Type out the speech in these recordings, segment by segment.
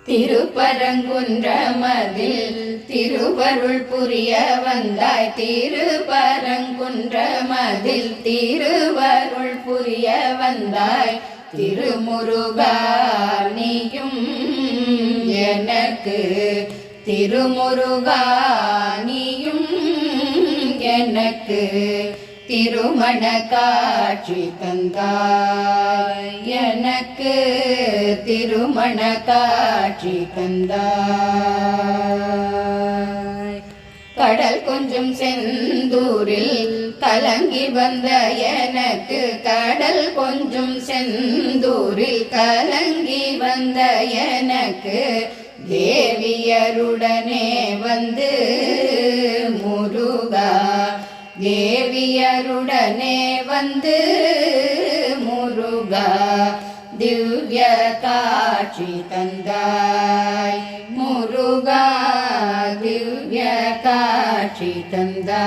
திருப்பரங்குன்றமதில் திருவருள் புரிய வந்தாய். திருப்பரங்குன்றமதில் திருவருள் புரிய வந்தாய். திருமுருகா நீயும் எனக்கு, திருமுருகா நீயும் எனக்கு திருமண காட்சி தந்தாய். எனக்கு திருமண காட்சி தந்தாய். கடல் கொஞ்சம் செந்தூரில் கலங்கி வந்த எனக்கு, கடல் கொஞ்சம் செந்தூரில் கலங்கி வந்த எனக்கு தேவியருடனே வந்து முருகா, தேவியருடனே வந்து முருகா திவ்ய காட்சி தந்தாய். முருகா திவ்ய காட்சி தந்தாய்.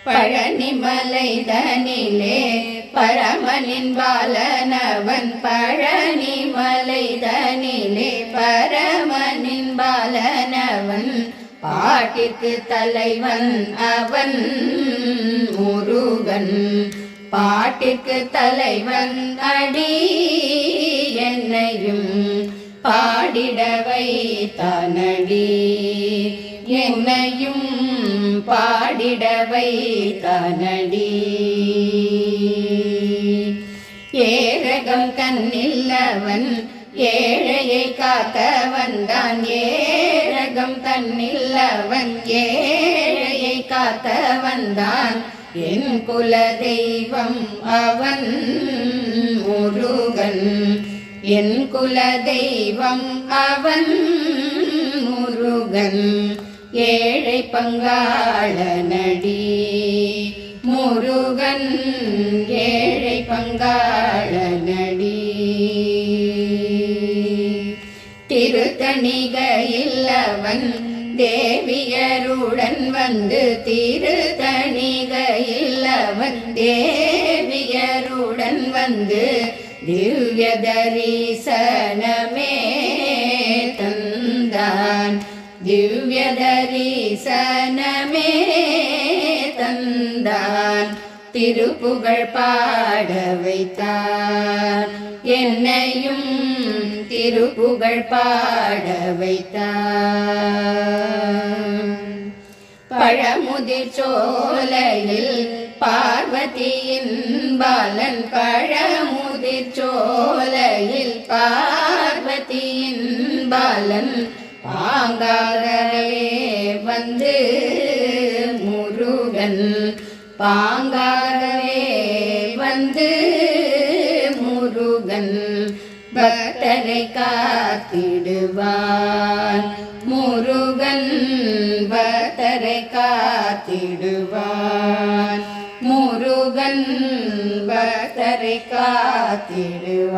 பழனிமலை தனிலே பரமனின் பாலனவன், பழனிமலை தனிலே பரமனின் பாலனவன், பாட்டிற்கு தலைவன் அவன் முருகன், பாட்டிற்கு தலைவன் அடி என்னையும் பாடிட வைத்தானடி, என்னையும் பாடிட வைத்தானடி. ஏரகம் தன்னில் அவன் ஏழையை காக்க வந்தான், ஏரகம் தன்னில் அவன் ஏழையை காக்க வந்தான். என் குல தெய்வம் அவன் முருகன், என் குல தெய்வம் அவன் முருகன். ஏழை பங்காளனடி முருகன், ஏழை பங்காளனடி. திருத்தணிகையில் அவன் தேவியருடன் வந்து, திருத்தணிகையில் அவன் தேவியருடன் வந்து திவ்ய தரிசனமே தந்தான், திவ்ய தரிசனமே தந்தான். திருப்புகழ் பாட வைத்தான், என்னையும் திருப்புகழ் பாட வைத்தான். பழமுதிர் சோலையில் பார்வதியின் பாலன், பழமுதிர் சோலையில் பார்வதியின் பாலன், பாங்காகவே வந்து முருகன், பாங்காகவே வந்து முருகன். பக்தரை காத்திடுவான் முருகன், பக்தரை காத்திடுவான் முருகன், பக்தரை காத்திடுவான்.